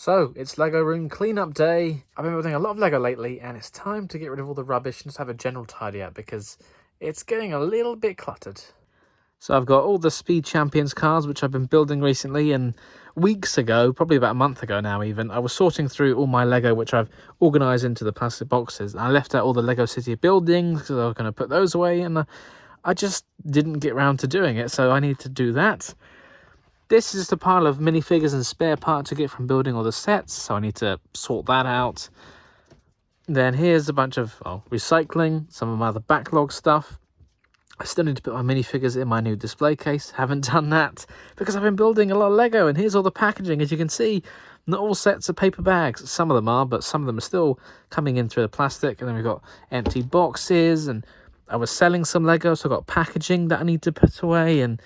So, it's Lego room cleanup day. I've been building a lot of Lego lately, and it's time to get rid of all the rubbish and just have a general tidy up because it's getting a little bit cluttered. So I've got all the Speed Champions cars, which I've been building recently, and weeks ago, probably about a month ago now even, I was sorting through all my Lego, which I've organised into the plastic boxes. I left out all the Lego City buildings because I was going to put those away, and I just didn't get around to doing it, so I need to do that. This is just a pile of minifigures and spare parts to get from building all the sets, so I need to sort that out. Then here's a bunch of recycling, some of my other backlog stuff. I still need to put my minifigures in my new display case. Haven't done that because I've been building a lot of Lego, and here's all the packaging. As you can see, not all sets are paper bags. Some of them are, but some of them are still coming in through the plastic. And then we've got empty boxes, and I was selling some Lego, so I've got packaging that I need to put away, and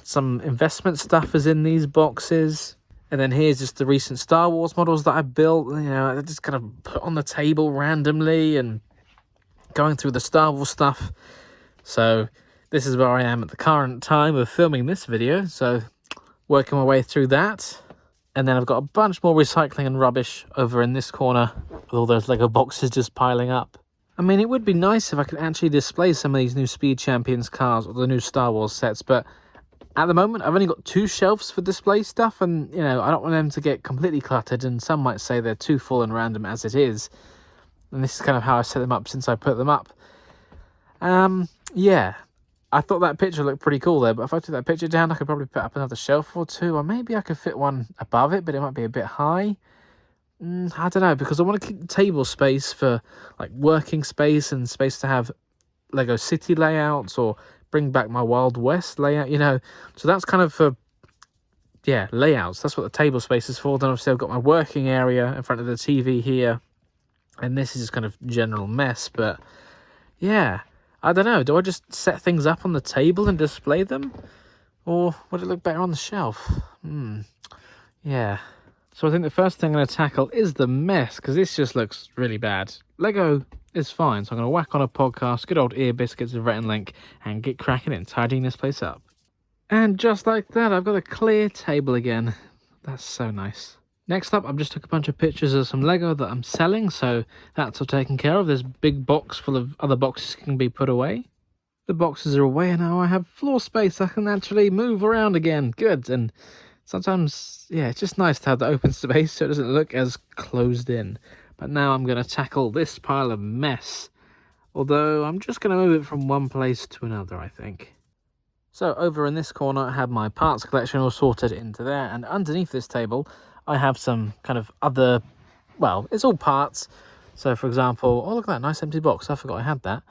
some investment stuff is in these boxes. And then here's just the recent Star Wars models that I built. You know, I just kind of put on the table randomly and going through the Star Wars stuff. So this is where I am at the current time of filming this video. So working my way through that. And then I've got a bunch more recycling and rubbish over in this corner with all those Lego boxes just piling up. I mean, it would be nice if I could actually display some of these new Speed Champions cars or the new Star Wars sets, but at the moment, I've only got 2 shelves for display stuff, and, you know, I don't want them to get completely cluttered, and some might say they're too full and random as it is. And this is kind of how I set them up since I put them up. Yeah, I thought that picture looked pretty cool there, but if I took that picture down, I could probably put up another shelf or 2, or maybe I could fit one above it, but it might be a bit high. I don't know, because I want to keep the table space for, like, working space and space to have Lego City layouts or bring back my Wild West layout, you know. So that's kind of for, yeah, layouts. That's what the table space is for. Then obviously I've got my working area in front of the TV here. And this is just kind of general mess. But, yeah, I don't know. Do I just set things up on the table and display them? Or would it look better on the shelf? Yeah. So I think the first thing I'm going to tackle is the mess, because this just looks really bad. Lego is fine, so I'm going to whack on a podcast, good old ear biscuits of Rhett and Link, and get cracking and tidying this place up. And just like that, I've got a clear table again. That's so nice. Next up, I've just took a bunch of pictures of some Lego that I'm selling, so that's all taken care of. This big box full of other boxes can be put away. The boxes are away, and now I have floor space. I can actually move around again. Good. And sometimes, yeah, it's just nice to have the open space so it doesn't look as closed in. But now I'm going to tackle this pile of mess. Although I'm just going to move it from one place to another, I think. So over in this corner, I have my parts collection all sorted into there. And underneath this table, I have some kind of other, well, it's all parts. So for example, oh, look at that nice empty box. I forgot I had that.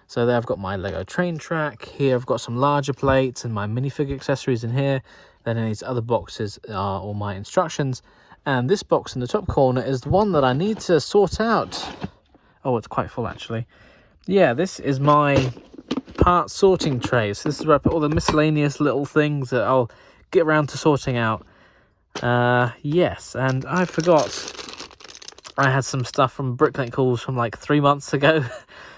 So there I've got my Lego train track. Here I've got some larger plates and my minifigure accessories in here. Then in these other boxes are all my instructions. And this box in the top corner is the one that I need to sort out. Oh, it's quite full actually. Yeah, this is my part sorting tray. So this is where I put all the miscellaneous little things that I'll get around to sorting out. Yes, and I forgot I had some stuff from Bricklink Calls from like 3 months ago.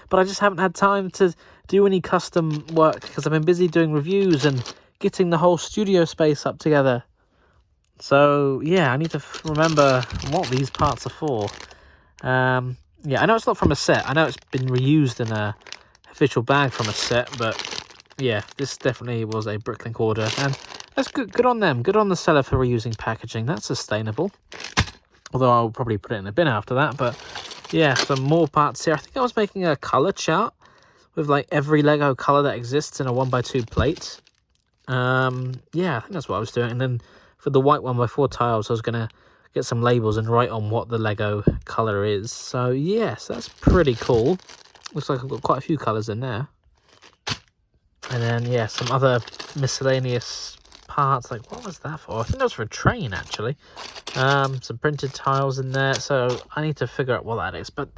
But I just haven't had time to do any custom work because I've been busy doing reviews and getting the whole studio space up together. So, yeah, I need to remember what these parts are for. Yeah, I know it's not from a set. I know it's been reused in a official bag from a set, but yeah, this definitely was a Bricklink order. And that's good on them. Good on the seller for reusing packaging. That's sustainable. Although I'll probably put it in a bin after that. But yeah, some more parts here. I think I was making a colour chart with like every Lego colour that exists in a 1x2 plate. Yeah, I think that's what I was doing. And then for the white 1x4 tiles, I was going to get some labels and write on what the Lego colour is. So yes, that's pretty cool. Looks like I've got quite a few colours in there. And then, yeah, some other miscellaneous parts. Like, what was that for? I think that was for a train, actually. Some printed tiles in there. So I need to figure out what that is. But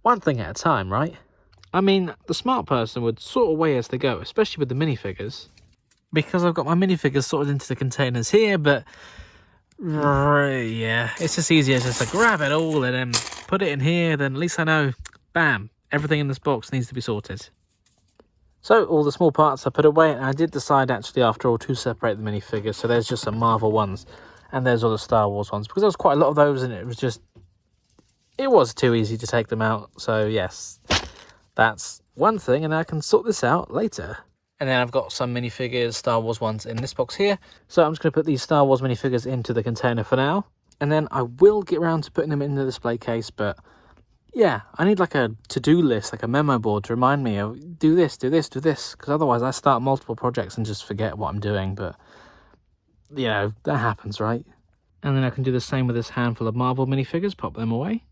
one thing at a time, right? I mean, the smart person would sort away as they go, especially with the minifigures. Because I've got my minifigures sorted into the containers here, but yeah, it's just easier just to grab it all and then put it in here. Then at least I know, bam, everything in this box needs to be sorted. So all the small parts I put away, and I did decide actually after all to separate the minifigures. So there's just some Marvel ones, And there's all the Star Wars ones, because there was quite a lot of those, and it was too easy to take them out. So yes, that's one thing, and I can sort this out later. And then I've got some minifigures, Star Wars ones, in this box here. So I'm just going to put these Star Wars minifigures into the container for now. And then I will get around to putting them in the display case, but yeah, I need like a to-do list, like a memo board to remind me of do this, do this, do this. Because otherwise I start multiple projects and just forget what I'm doing, but you know, that happens, right? And then I can do the same with this handful of Marvel minifigures, pop them away.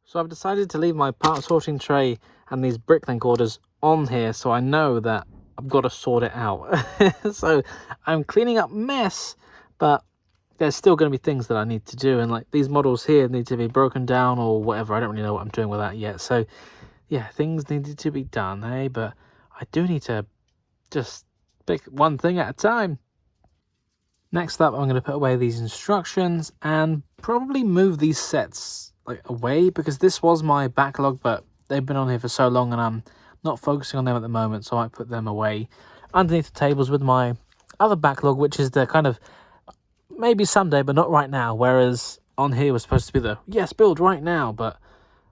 So I've decided to leave my part sorting tray and these bricklink orders on here, so I know that I've got to sort it out. So I'm cleaning up mess, but there's still going to be things that I need to do, and like these models here need to be broken down or whatever. I don't really know what I'm doing with that yet. So yeah, things needed to be done, eh? But I do need to just pick one thing at a time. Next up, I'm going to put away these instructions and probably move these sets like away, because this was my backlog, but they've been on here for so long and I'm not focusing on them at the moment, so I might put them away underneath the tables with my other backlog, which is the kind of maybe someday but not right now, whereas on here was supposed to be the yes, build right now, but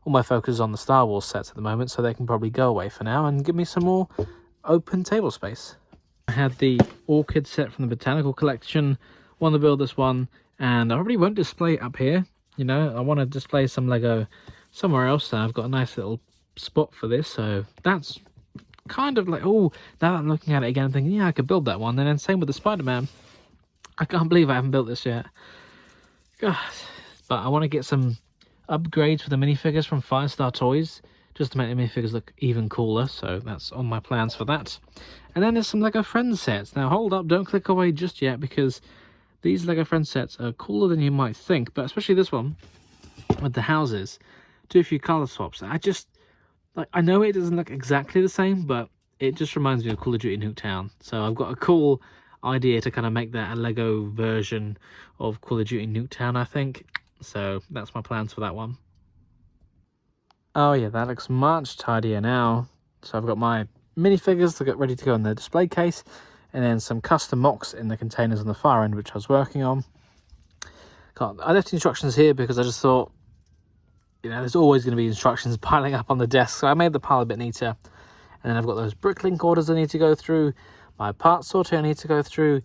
all my focus is on the Star Wars sets at the moment, so they can probably go away for now and give me some more open table space. I had the orchid set from the botanical collection, want to build this one, and I probably won't display it up here. You know, I want to display some Lego somewhere else, so I've got a nice little spot for this, so that's kind of like, oh, now that I'm looking at it again, I'm thinking, yeah, I could build that one. And then same with the Spider-Man. I can't believe I haven't built this yet. God. But I want to get some upgrades for the minifigures from Firestar Toys, just to make the minifigures look even cooler, so that's on my plans for that. And then there's some Lego Friends sets. Now hold up, don't click away just yet, because these Lego Friends sets are cooler than you might think, but especially this one with the houses. Do a few color swaps. I know it doesn't look exactly the same, but it just reminds me of Call of Duty Nuketown. So I've got a cool idea to kind of make that a Lego version of Call of Duty Nuketown, I think. So that's my plans for that one. Oh yeah, that looks much tidier now. So I've got my minifigures to get ready to go in the display case, and then some custom mocks in the containers on the far end, which I was working on. I left the instructions here because I just thought, you know, there's always going to be instructions piling up on the desk, so I made the pile a bit neater. And then I've got those bricklink orders I need to go through, my part sorter I need to go through,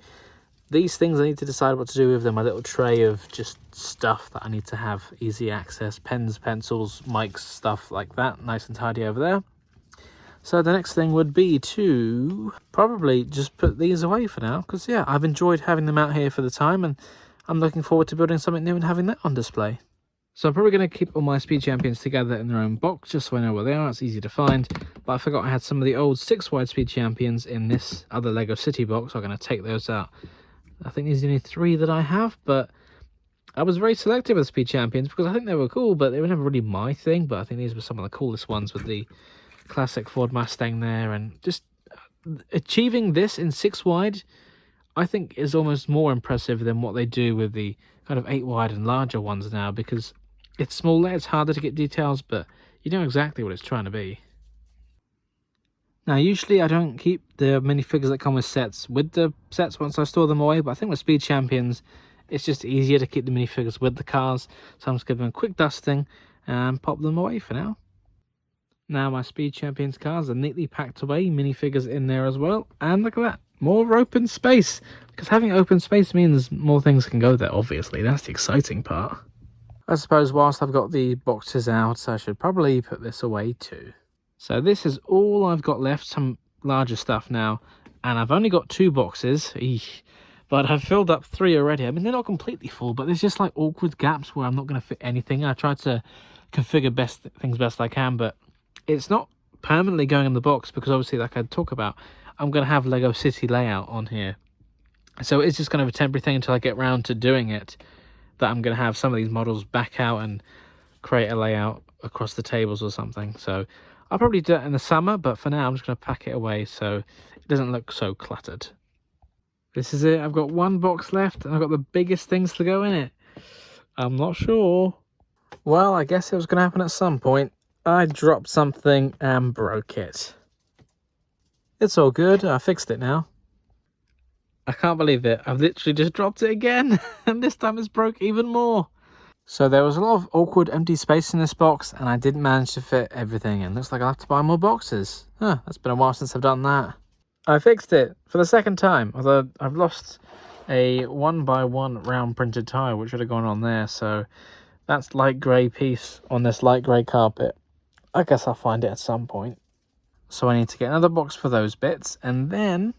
these things I need to decide what to do with them, my little tray of just stuff that I need to have easy access, pens, pencils, mics, stuff like that, nice and tidy over there. So the next thing would be to probably just put these away for now, because yeah, I've enjoyed having them out here for the time, and I'm looking forward to building something new and having that on display. So I'm probably going to keep all my Speed Champions together in their own box, just so I know where they are. It's easy to find. But I forgot I had some of the old 6-wide Speed Champions in this other Lego City box. I'm going to take those out. I think these are the only 3 that I have, but I was very selective with Speed Champions because I think they were cool, but they were never really my thing. But I think these were some of the coolest ones with the classic Ford Mustang there. And just achieving this in 6-wide, I think is almost more impressive than what they do with the kind of 8-wide and larger ones now, because it's smaller, it's harder to get details, but you know exactly what it's trying to be. Now, usually I don't keep the minifigures that come with sets with the sets once I store them away, but I think with Speed Champions, it's just easier to keep the minifigures with the cars, so I'm just giving them a quick dusting and pop them away for now. Now my Speed Champions cars are neatly packed away, minifigures in there as well, and look at that, more open space, because having open space means more things can go there, obviously. That's the exciting part. I suppose whilst I've got the boxes out, I should probably put this away too. So this is all I've got left, some larger stuff now, and I've only got 2 boxes, but I've filled up 3 already. I mean, they're not completely full, but there's just like awkward gaps where I'm not going to fit anything. I tried to configure things best I can, but it's not permanently going in the box because obviously, like I talk about, I'm going to have Lego City layout on here. So it's just kind of a temporary thing until I get around to doing it, that I'm going to have some of these models back out and create a layout across the tables or something. So I'll probably do that in the summer, but for now I'm just going to pack it away so it doesn't look so cluttered. This is it. I've got 1 box left and I've got the biggest things to go in it. I'm not sure. Well, I guess it was going to happen at some point. I dropped something and broke it. It's all good. I fixed it now. I can't believe it. I've literally just dropped it again. And this time it's broke even more. So there was a lot of awkward empty space in this box, and I didn't manage to fit everything in. Looks like I'll have to buy more boxes. Huh, that's been a while since I've done that. I fixed it for the second time, although I've lost a 1x1 round printed tile, which should have gone on there. So that's light grey piece on this light grey carpet. I guess I'll find it at some point. So I need to get another box for those bits, and then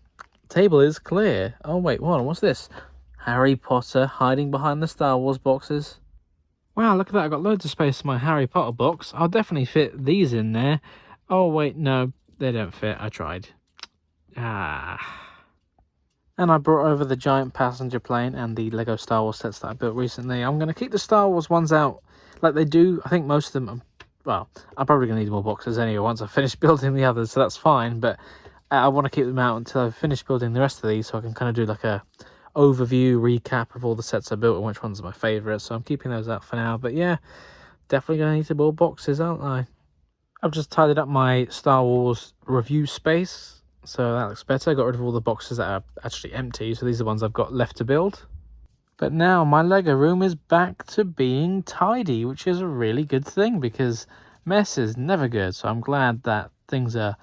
the table is clear. Oh wait, hold on, what's this? Harry Potter hiding behind the Star Wars boxes. Wow, look at that, I've got loads of space in my Harry Potter box. I'll definitely fit these in there. Oh wait, no, they don't fit, I tried. And I brought over the giant passenger plane and the Lego Star Wars sets that I built recently. I'm going to keep the Star Wars ones out like they do. I think most of them, well, I'm probably going to need more boxes anyway once I've finished building the others, so that's fine. But I want to keep them out until I've finished building the rest of these, so I can kind of do like a overview recap of all the sets I built and which ones are my favourites. So I'm keeping those out for now. But yeah, definitely going to need to build boxes, aren't I? I've just tidied up my Star Wars review space, so that looks better. I got rid of all the boxes that are actually empty, so these are the ones I've got left to build. But now my Lego room is back to being tidy, which is a really good thing because mess is never good. So I'm glad that things are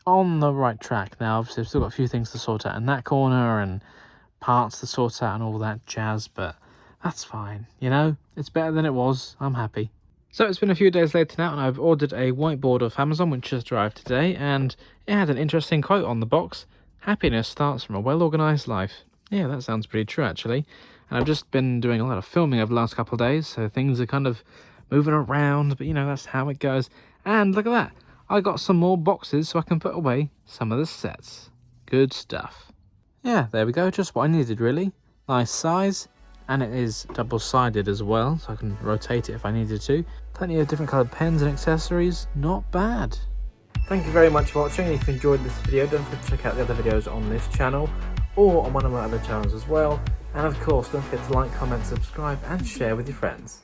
on the right track now. Obviously I've still got a few things to sort out in that corner and parts to sort out and all that jazz, but that's fine, you know? It's better than it was. I'm happy. So it's been a few days later now, and I've ordered a whiteboard off Amazon, which just arrived today, and it had an interesting quote on the box. Happiness starts from a well-organised life. Yeah, that sounds pretty true, actually. And I've just been doing a lot of filming over the last couple of days, so things are kind of moving around, but you know, that's how it goes. And look at that. I got some more boxes so I can put away some of the sets. Good stuff. Yeah, there we go. Just what I needed, really. Nice size. And it is double-sided as well, so I can rotate it if I needed to. Plenty of different coloured pens and accessories. Not bad. Thank you very much for watching. If you enjoyed this video, don't forget to check out the other videos on this channel or on one of my other channels as well. And of course, don't forget to like, comment, subscribe and share with your friends.